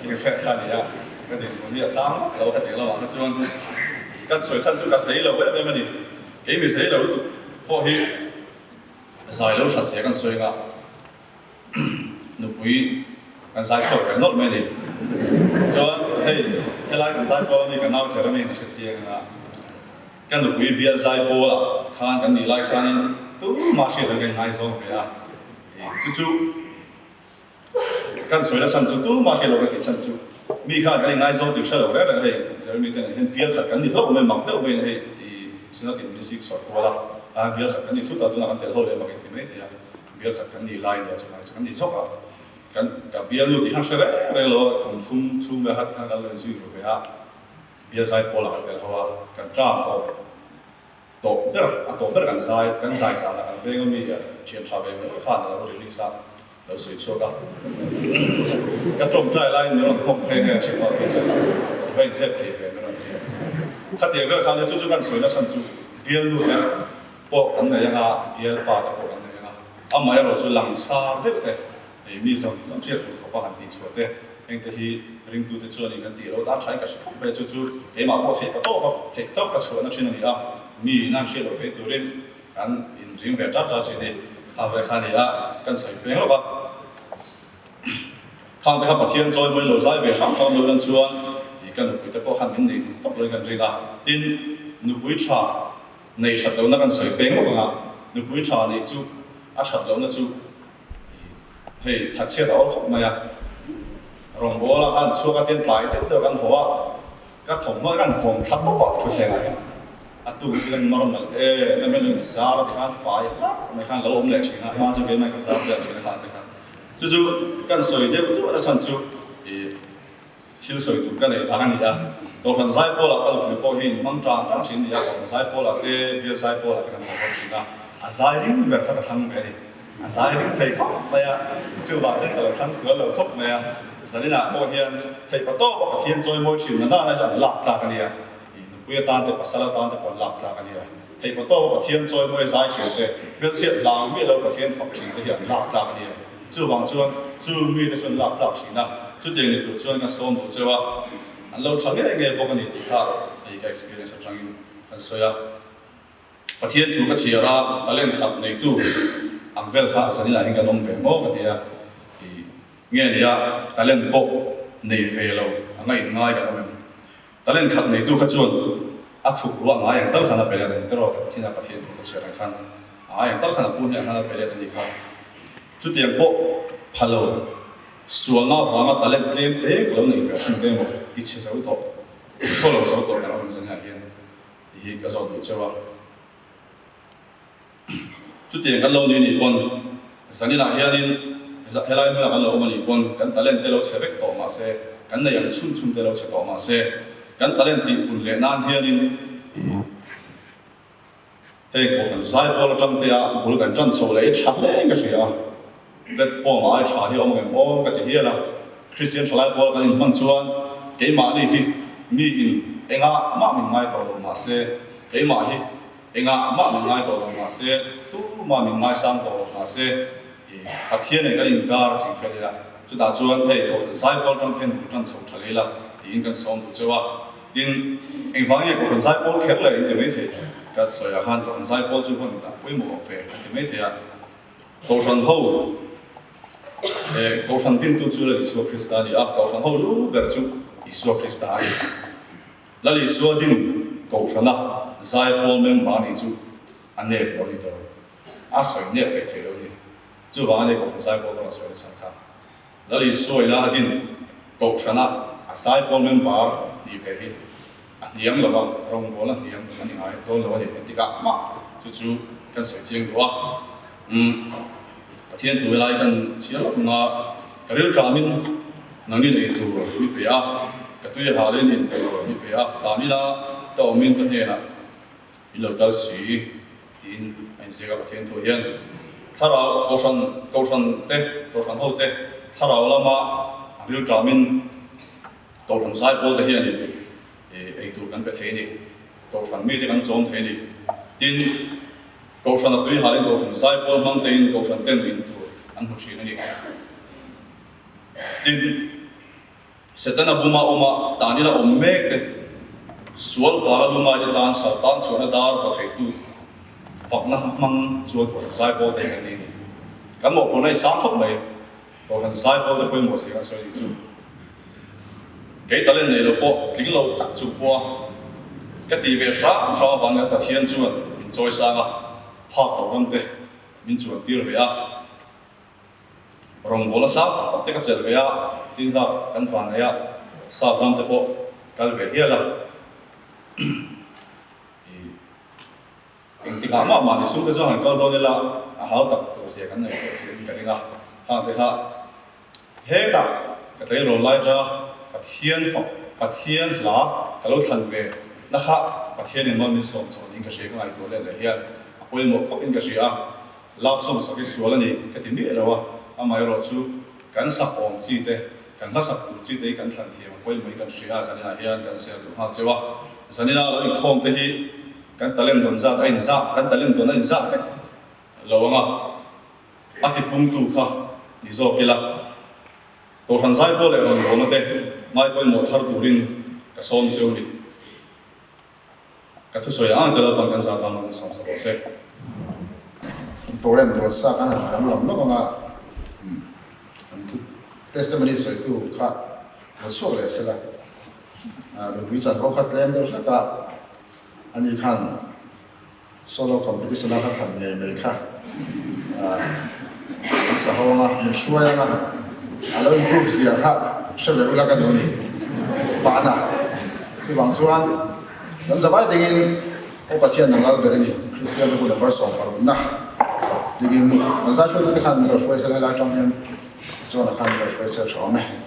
thì phải khai này cái gì cũng như sáng lâu cái gì là mà cái chuyện cái sợi chân chú cái sấy lâu vậy mà đi cái mình sấy lâu bỏ hi giải lâu chặt sẽ cái sợi ngã nó bùi cái giải sợi phải nốt mấy đi cho hey lại cái giải bỏ đi cái nào chơi mình sẽ chơi ngã cái nó bùi bia giải bỏ là khán cái này lại khán tu mà sẽ được cái ngay xong về chú cái sợi là chân chú tu mà sẽ được cái chân chú mi khai cái ngay sau từ sau đấy là giờ mi tên hiện bia khát cái gì lúc mình mặc đâu mình thì xin nó tìm mình xịt sọt qua là bia khát cái gì chút tao làm tiền thôi để mà cái tiền ấy thì bia khát cái gì lại thì chúng ta cái gì sốc cái bia lúc thì hàng sẽ đấy rồi cùng thum về hát cái là dư rồi về bia sai bỏ lại cái hoa cái trạm tổ biết cái sai sao là cái về cái mi chuyện sao về cái khát là rồi đi saoเราสวยชัวร์ก็จมใจไล่เนื้อหกเพลงเนี่ยชิบหายไปซะไปเซ็ตทีเฟนนั่นเองถ้าเดี๋ยวเราเขาเนี่ยจู่ๆกันสวยแล้วสันจู่เบี้ยลูกเนี่ยปกกันเนี่ยยังไงเบี้ยป่าแต่ปกกันเนี่ยยังไงอ่ะมาเราจู่หลังซาเด็กแต่มีสองเชื่อเขาบอกหันตีชัวร์เด้เองแต่ที่ริงตูแต่ชัวร์นี่กันตีเราตั้งใจกันสิไปจู่ๆมาพอเทปโต้มาเทปโต้ก็ชัวร์นั่นชิ้นนี้มีนั่นเชื่อเราไปตัวเล่นกันอินริงเวทัดได้สิเนี่ยข้าไปข้านี่กันใส่เพลงแล้วก็ข้างไปข้าปะเทียนจอยไม่หลุดใจไปสามสองเดือนชวนอีกกันหนุ่มแต่พอขันมินนี่ตบเลยกันจริงดินหนุ่มวิชาในฉัดเรานักกันใส่เพลงแล้วก็หนุ่มวิชาในจู่ฉัดเรานั่นจู่เฮ้ยทัดเชี่ยต่อขบมาลงบัวละกันชัวกันเตียนไหลเดียวกันหัวก็ถมว่ากันฝงทัดปุ๊บปุ๊บช่วยแทงอะไรตู้สิ่งมันมันนั่นเป็นซาร์ที่ข้างฝ่ายไม่ข้างเราอมเล็กชิงมาจะเป็นไม่ก็ซาร์เล็กชิงข้างที่ข้างจู่ๆกันสวยเดียวตัวเราฉันจู่ที่สวยตัวกันเลยข้างนี้ตัวฝันสายโพล่ะก็ตัวพอหินมันจางจางชิงนี่ตัวฝันสายโพล่ะเบี้ยสายโพล่ะที่ข้างหัวชิงสายริมแบบข้างทั้งไปสายริมไทยเข้าไปจู่ว่าจะเกิดทั้งเสือเราเข้าไปสันนิษฐานพอเฮียนไทยประตูปกติเฮียนจอยมวยชิงนั่นน่าจะหลับตากันเนี่ยเพื่อตานแต่ปัสสาวะตานแต่ปนหลับตากันเนี่ยที่ประตูประเทียนจอยมวยสายเฉียดเตะเรื่องเสียหลังมีเราประเทียนฝักชิงที่เหี่ยหลับตากันเนี่ยจู่วังชวนจู่มีแต่ส่วนหลับตาชิงนะจู่เดี๋ยวนี้ตัวชวนกันซ้อมตัวเจ้าว่าอันเราทั้งนี้เงี้ยบอกกันนี่ที่ข้าไอ้ก็ experience ทั้งนี้กันสวยประเทียนถูกกระเชียร์ตะเล่นขับในตู้อังเวลข้าสันนิษฐานกันน้องเฟมโม่กันเนี่ยเงี้ยเนี่ยตะเล่นโป๊ะในเฟลเราอันนั้นง่ายกันนะตอนเล่นขัดในตู้ขจรถูกว่าอย่างตั้งขนาดเป็นอะไรแต่เราที่นักประเทศถูกเชื่อกันขันอย่างตั้งขนาดพูดอย่างขนาดเป็นอะไรนี่ครับจุดเดียงโป๊ะพะโล้ส่วนนอกว่าตอนเล่นเต็มเต็มเราหนึ่งแบบเต็มหมดดิฉันสาวตัวพวกเราสาวตัวกันเราเป็นสัญญาเห็นที่ก็สอนดูเชื่อว่าจุดเดียงกันเรานี่ปนสัญญาเห็นนี่จะเห็นอะไรเมื่อกันเรามันนี่ปนกันตอนเล่นแต่เราเชื่อเวกต่อมาเสกันในอย่างชุ่มๆแต่เราเชื่อต่อมาเสก kan talent ti pun le nan hianin hey ko san sai bol tam te a bul kan chan chho le chha le ka sia platform ai cha hi om ka ti hi la Christian chalai bol kan in man chuan ke ma ni hi mi in enga ma min ngai to lo ma se ke ma hi enga ma min ngai to lo ma se tu ma min ngai sang to lo ma se a thiên này cái in gar chỉnh phê la chu ta chuan hey ko san sai bol tam then bu chan chho thale la ti in kan som du chewa tin eng wang ye ko san sai bol kher la in te me the ka soya han ko san sai bol chu kon ta pui mo fe te me the ya ko san ho ko san tin tu chu la Isu Krista ni a ko san ho lu ber chu Isu Krista ni la li su din ko san na sai bol men ba ni chu an ne lo ni to a soi ne pe the lo ni chu wa ne ko san sai bol ko soi sa kha la li soi la din ko san na a sai bol men ba ni fe hi niệm là bao rong bố là niệm là những ai tôi nói thì tất cả mà chú cần sửa chữa của thiên tuổi lại cần chia là cái điều tra mình năng lực ấy tu bị bể cái tuổi hà lên thì bị bể ta đi là đầu mình cái này là bây giờ cái gì tin anh sẽ gặp thiên tuổi hiện thà là câu san hậu thế thà là mà điều tra mình câu san sai bố cái hiện ấy tu kan pe thei ni ko san mi te kan zon thei ni tin ko san tui ha len ko san sai pol mang tein ko san ten in tu an hu chin ni tin setana buma oma tani la ommek te sual va lu ma de tan sa tan chu na dar va thei tu fak na mang chu ko sai pol te ni kan mo ko nei sang thok mai ko san sai pol te poi mo se kan so ni chu cái talent này là bộ kính lâu tập trung qua cái tỷ về sáng văn cái thiên chuan mình chơi sang à học đầu năm thế mình chuan tiêu về rong bola sáng tập cái chơi về tin ra căn phòng này sáng năm thế bộ cái về here là những cái mà mình xuống tới cho hàng cao đâu là hảo tập tổ sẽ cái này thì cái này hàng thế khác hết tập cái thấy rồi lại ra thiên phật thiên lá cái lối thành về nó khác thiên nên mình sống những cái gì cái này tôi lên là hiện quên một khóc những cái gì lao xuống sau cái số là gì cái tiếng biết rồi mà rồi chú cảnh sắc ổn chi thế cảnh sắc đủ chi thế cảnh thành thiên quên mấy cái gì cho nên là hiện cảnh sẽ được hoàn chịu cho nên là nó không thế thì cảnh ta lên tuần ra anh ra cảnh ta lên tuần anh ra thế lâu mà ati pung tu kha đi zo kila to san sai bol e on bon te mai koi mo thar turin ka som seu ni ka thu soya an tala ban kan sa ta man som sa se program do sa kan lam lam lo nga testimony soi tu kha mo so le se la be bui chan ho khat lem de la ka ani khan solo competition la ka sam ne kha sa ho nga min shuaya nga alo improve sia ha shebe ula ka doni ba na su bang suan dan zabai dingin o pathian nangal berani Christian ko da person par na dingin nasa shu te khan lo shwe sala la tong yan zo na khan lo shwe sa chome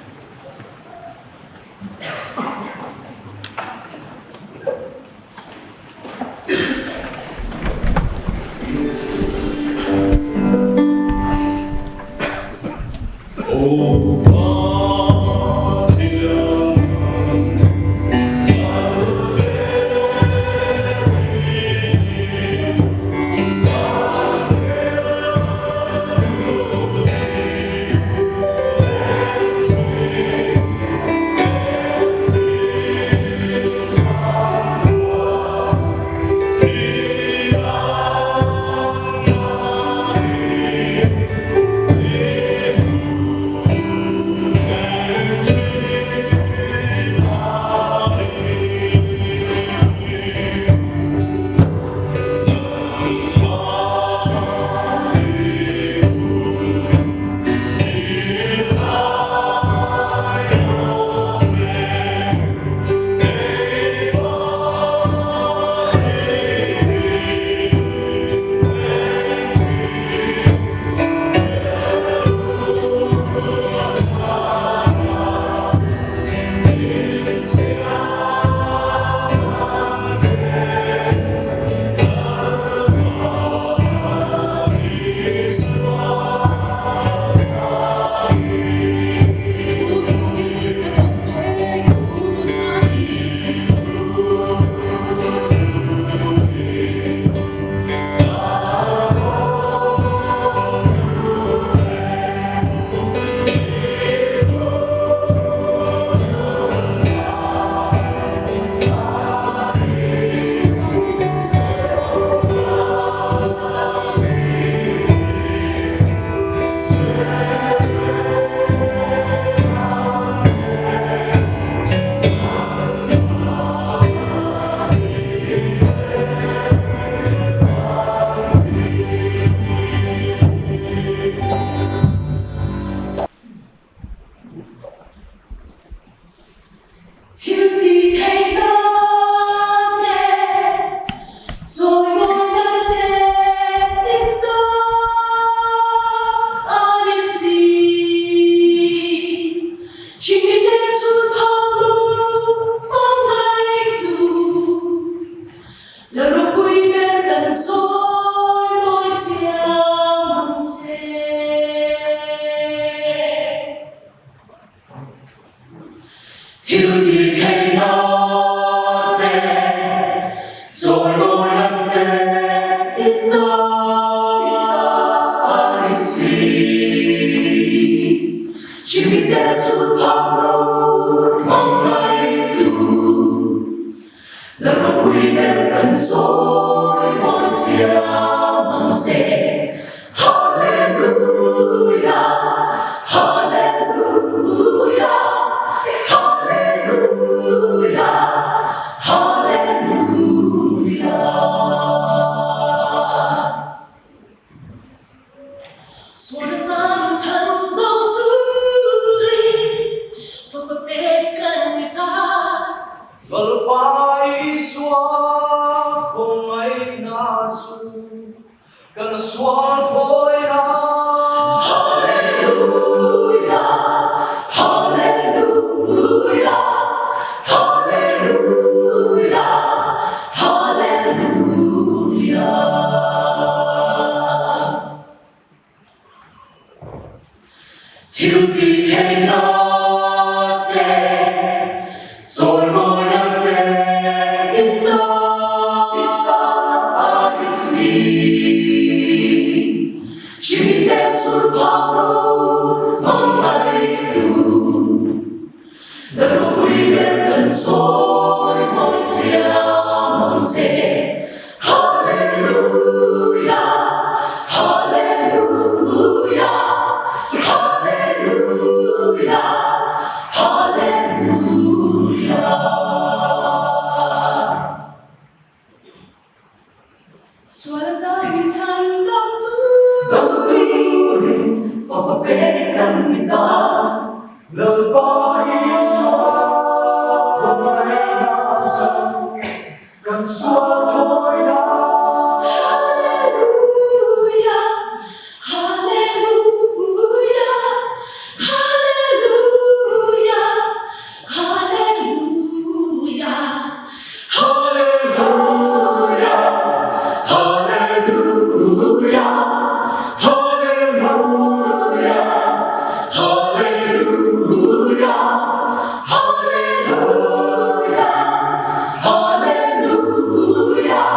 rồi ngồi lặng kề ít ai xin chỉ biết để chút thầm lâu mong ngày đủ là lúc quý đến gần rồi mọi chia mong sẽ Hallelujah, Hallelujah, Hallelujah, Hallelujah. 소리나는 찬동들이 손을 뺏갑니다. Lalpai xóa không ai na su cần xóa thôi ra Hallelujah, Hallelujah, Hallelujah, Hallelujah. Thiếu đi thế nào thế rồi mỗi lần về biết ai xin chỉ để chút bao lâu mong ngày đủ là lúc quý đến gần rồi mỗi chia mong sẽ Hallelujah, Hallelujah, Hallelujah, Hallelujah. Suaranya candang Dampirin pagpaperikan kita Lalpai xóa không ai na su cần xóa thôi ra Hallelujah, Hallelujah, Hallelujah, Hallelujah, Hallelujah, Hallelujah, Hallelujah, Hallelujah, Hallelujah, Hallelujah.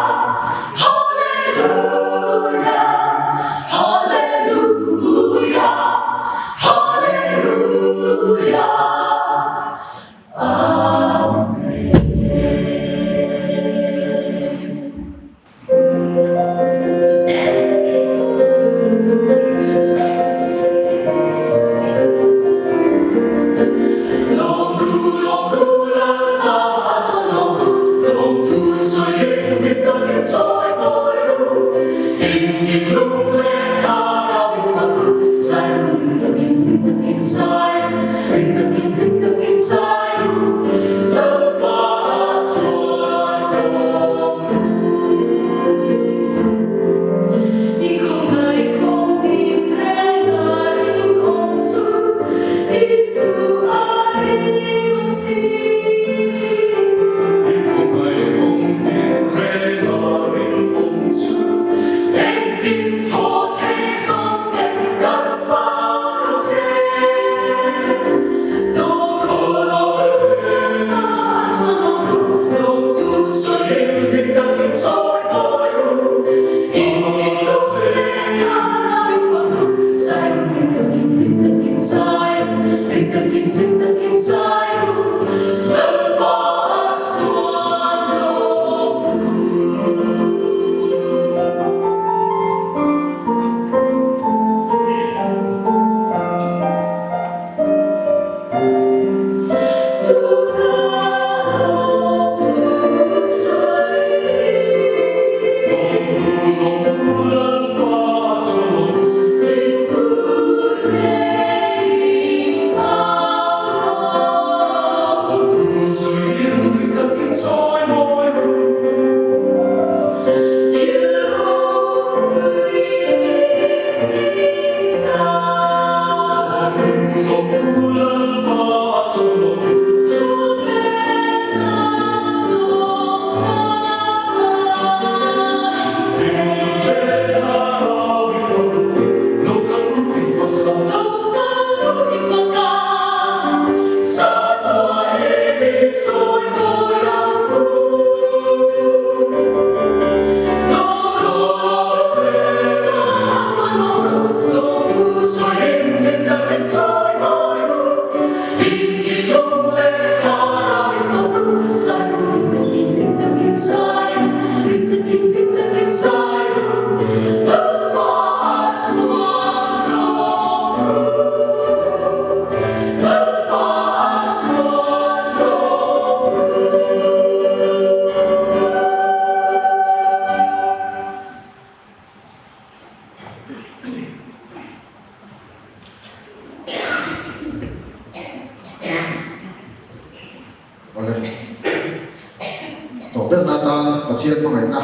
to ber na tan pathian ma ngai na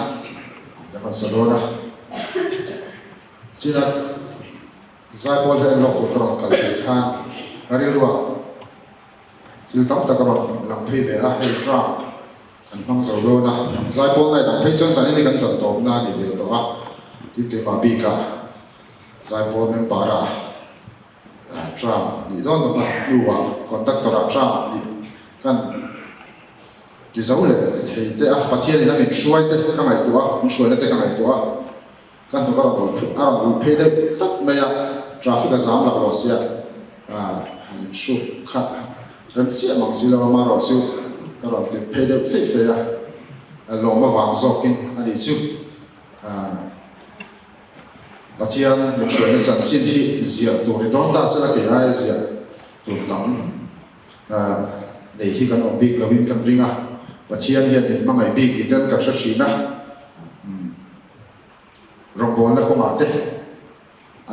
ya kan salo na sila zai pol he lok to kron kal te khan ari ruwa sil tam ta kron lam phei ve a he tra kan bang zo ro na zai pol nai dang phei chon san ni kan san to na ni ve to a ti ke ma bi ka zai pol men para tra ni don ma luwa conductor a tra ni kan chỉ dấu là thì thế à bắt chiên thì nó bị xoay thế cái ngày tua mình xoay nó thế cái ngày tua cái tụi các bạn đủ phê thế rất mấy à traffic cái giảm là bao nhiêu hành số khác làm gì mà xí là mà rồi xíu các bạn thì phê thế phê phê lòng mà vàng giọt kinh anh đi xíu bắt chiên mình xoay nó chẳng xin thì gì tụi này đón ta sẽ là cái ai gì tụi tắm để khi cần ổn định là mình cần riêng và chiên hiện đến mang ngày big thì tên cả sát xí na rong bồn nó có mát thế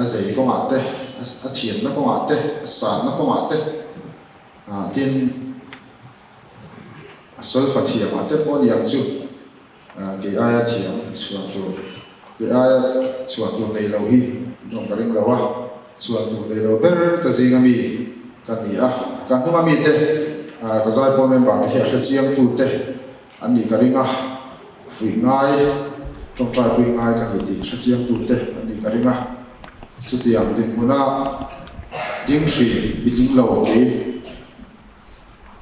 giấy có mát thế chiên nó có mát thế sàn nó có mát thế tin sol phát hiện mát thế có nhiều chứ cái ai chiên cái ai chuột tu này lâu hi nó cái riêng lâu chuột tu này lâu ber cái gì ngami cái gì cái nó ngami thế cái giải phẫu men bản thì hệ siêu tu te anh đi cái ringa phui ngay trong trái phui ngay cái gì thì siêu tu te anh đi cái ringa chút tiền thì muốn là điểm sĩ bị dính lâu thì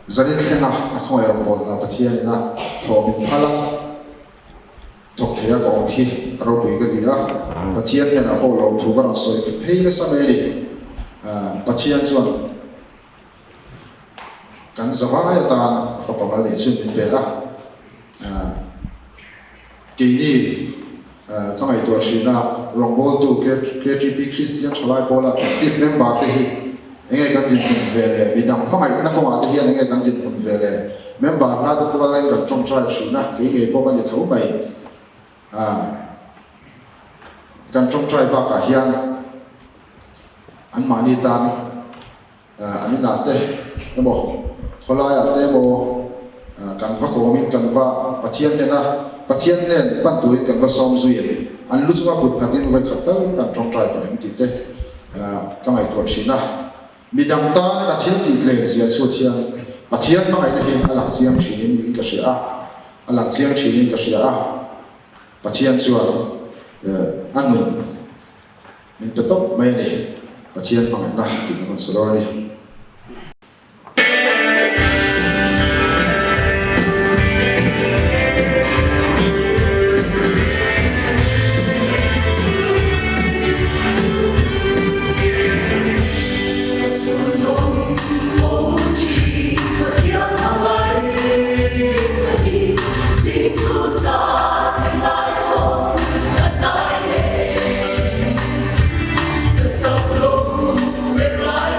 gia đình thế nào không ai làm bồn là bắt chiên này na thọ mình phá lắm thuộc thế có ông khi rồi bị cái gì bắt chiên thế nào bao lâu thu cái đồng soi cái pay nó sao vậy đi bắt chiên chuẩn kan zawai tan fa pa le chun in be ke ni ka mai to china rongbol tu KGP Christian chalai pola active member te hi enge kan din ve le bidang ma ngai na ko ma te hi enge kan din ve le member na to pola len kan trong trai china ke ge po kan ni thau mai kan trong trai ba ka hian an mani tan ani na te mo kholai ate mo kan va ko min kan va pathian nen pan tu kan va som zuin an lu chuwa put khatin vai khatal kan trong trai ka mti te ka ngai tu china midam ta na thil ti tlem sia chu thian pathian ma ngai na hi alak chiang thinin min ka sia alak chiang thinin ka sia pathian chuwa anun min to top mai ni pathian ma ngai na ti kan solo ni Hãy subscribe cho kênh Ghiền Mì Gõ để không bỏ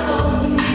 lỡ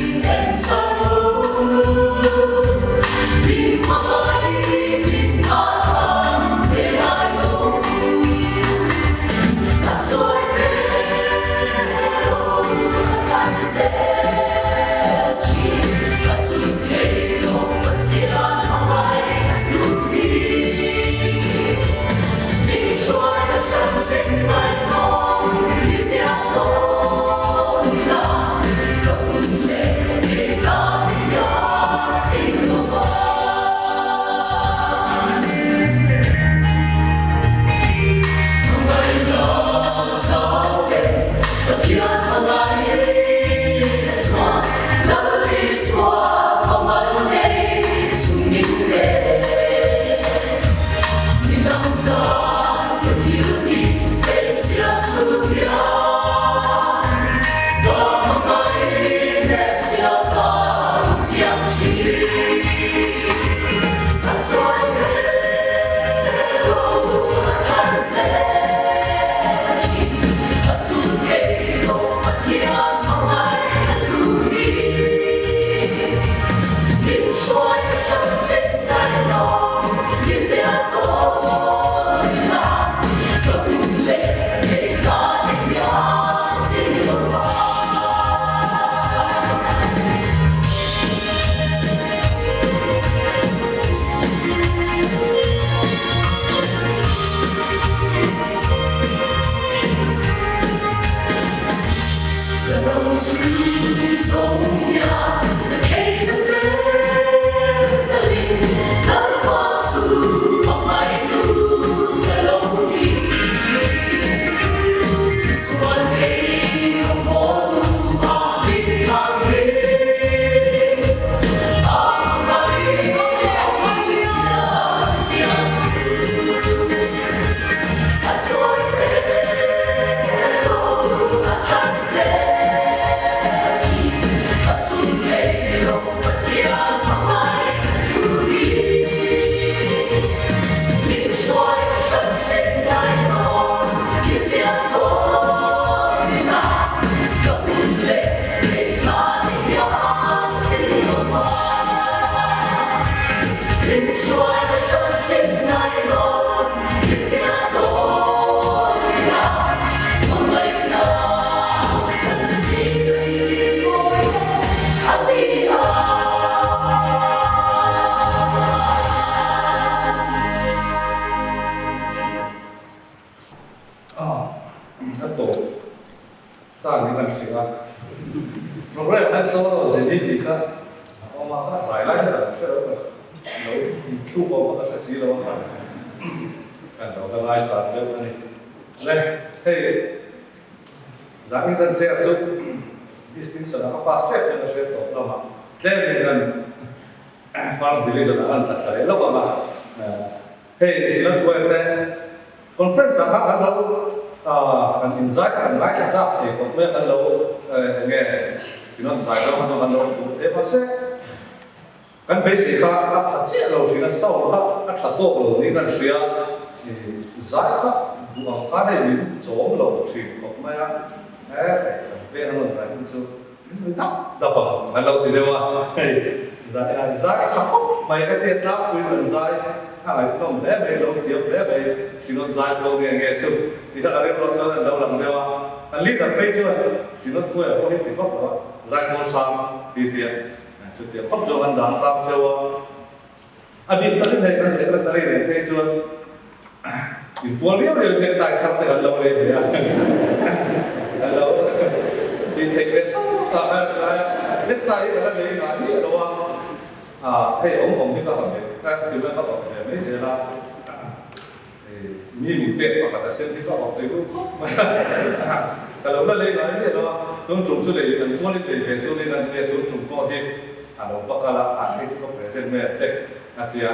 kan singa program kan so jadi kita oma ka sai lai da sero ka no chu ko ka sa si lo kan ro ka lai sa de ni le hey zani kan se chu distinction ka pass step ka se to lo ma le ni kan first division an ta sai lo ma hey silat ko te conference ka kan lo kan insight kan lai sa thì có mấy kan lo nghe xin ông giải đâu kan lo thế mà sẽ kan basic ka phát triển lo thì nó sau ka at to lo ni kan sia giải ka du ang ka dai min chom lo thì có mấy về nó giải cũng chú mình đắp đắp bằng kan lo thì đâu giải ka khóc mấy cái tiết lắm quý cần giải ai không để mấy lâu thiệp để mấy xin ông giải lâu nghe nghe chú thì các anh em cho nên đâu làm đâu anh lý đặt bây giờ xin ông quay ở cái thì pháp đó giải một sam đi tiền chút tiền pháp cho anh đã sam cho anh biết anh thấy anh sẽ là tới đây bây giờ thì buồn liêu điều hiện tại không thể anh lâu đây vậy anh lâu thì thấy cái tóc hiện tại là lấy ngài biết đâu hay ông như các học viên các từ các học viên mấy giờ là mình biết và cả xem thì các học viên cũng khôngแต่เราไม่เลยนะเนี่ยเราต้องจุ่มสุดเลยมันควรที่จะเป็นตัวนี้นั่นเดียวต้องจุ่มก็เห็นเราบอกกันละให้ที่เขาเพรสเซนต์เนี่ยเช็คอันเดียว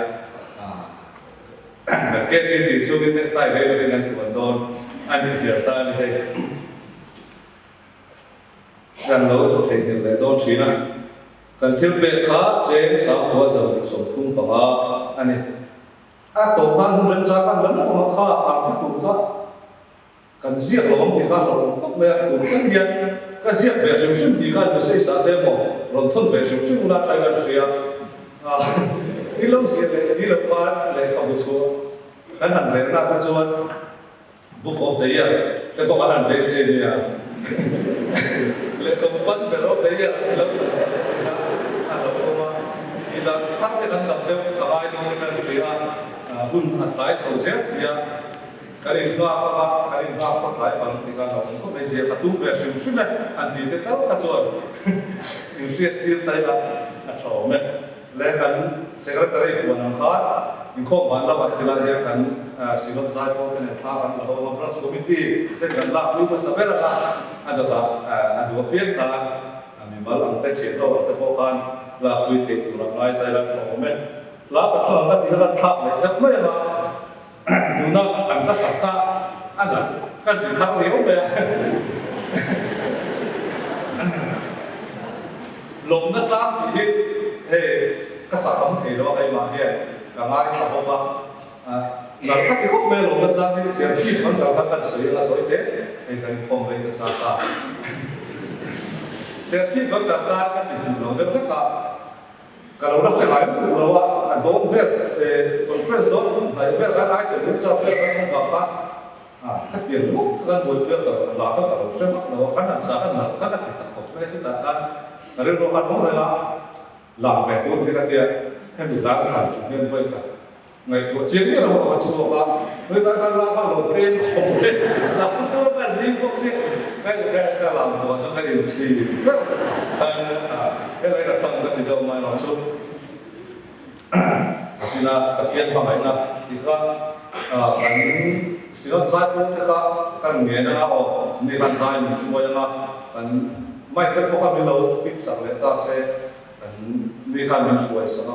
แต่แค่ที่ดีสุดเนี่ยใต้เลยเราเรียนที่วันโดนอันนี้เดียวตานี่ให้กันเราถึงเลยโดนชีนะกันที่เบค่าเจนสาวหัวจะสมทุนปังอันนี้ตัวการเรียนจากกันแล้วก็มาค่าอ่านที่ถูกซะกันเสียหลงที่กันหลงก็ไม่ถูกเช่นเดียวก็เสียเวชชุ่มที่กันไม่ใช่สาเทมหลงทุนเวชชุ่มน่าใจกันเสียนี่เราเสียเลยสีละพันเลยเขาบุชัวกันหันเลยน่าบุชัว Book of the Year แต่บอกกันเลยเสียเนี่ยเลยก็ปั้นเบอร์ of the Year เราจะเสียนะเราบอกว่าที่เราพักกันตับเดียวกับไอ้ตรงนี้กันเสียหุ่นหัดท้ายโซเชียลเสียการอินฟราฟักหลายบางทีการเราก็ไม่เสียกระตุ้นเวอร์ชันสุดเลยอันที่เด็กเราขจรอินเสียที่ไทยละชอบไหมและกันเซกเรตรีวันอังคารมีข้อมูลระบาดที่เราเรียกกันสินค้าโปรตีนท่ากันเราว่าฟรานซ์คอมมิตี้เด็กกันละมีภาษาเบรละอันนั้นอันนั้นเพียงแต่มีมาลังเตชิโร่แต่พวกกันละคุยเทตุระไงแต่ละชอบไหมละปัจจุบันกันที่เราทับเลยแต่ไม่ละดูนักอันก็สักกะอันนั้นกันถึงขับเลี้ยวไปลงนักล่างที่ก็สักคำเทโลไอ้มาเนี่ยกับงานขับรถมานักขับที่เขาไม่ลงนักล่างที่เสียชีวิตมันกับขับกันสวยละตัวเด็กไอ้กันคงเลยจะซาเสียชีวิตมันกับการกันที่ฝุ่นลงเดินก็kalau nak cakap itu bahwa don't vers conference dong, dari vers kan ada yang cakap vers kan apa, ketian lu kan buat vers kalau kalau sebab kalau kan asal kan kita kok kita kan dari rokan mau lah vers tu kita dia hendak lang san cuma vers kan, ngai tu jadi orang macam apa, kita kan lang kalau tem lang tu kan zimbok sih, kan lang tu macam kan inci, kan cái cái thằng cái điều mà nó chút chỉ là cái tiền bằng ấy là thì cái xin lỗi giải quyết cái nghề này là họ đi làm giải một số là cái mấy cái công việc lâu fix sẵn để ta sẽ đi làm một số sẵn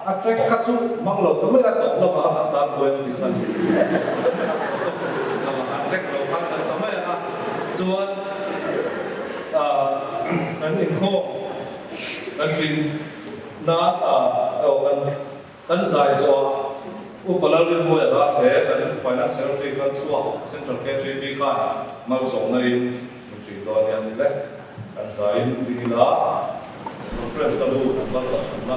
là check các số mang lâu tôi mới là tổng là mà ta quên thì cái là check lâu khác là sao vậy à chuan cái mình khô kan tin na kan zai zo upalal mo ya da he kan financial tree kan suwa central tree ka mal so na in tree do yan le kan sai in la conference da lu na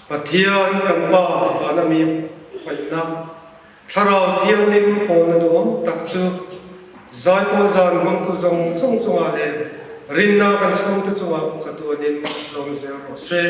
Pathian kampa vanami painam tharau thiamin pona dom takchu zai po zan mang tu zong song chunga le rinna kan song tu chunga chatuanin lom zel ro se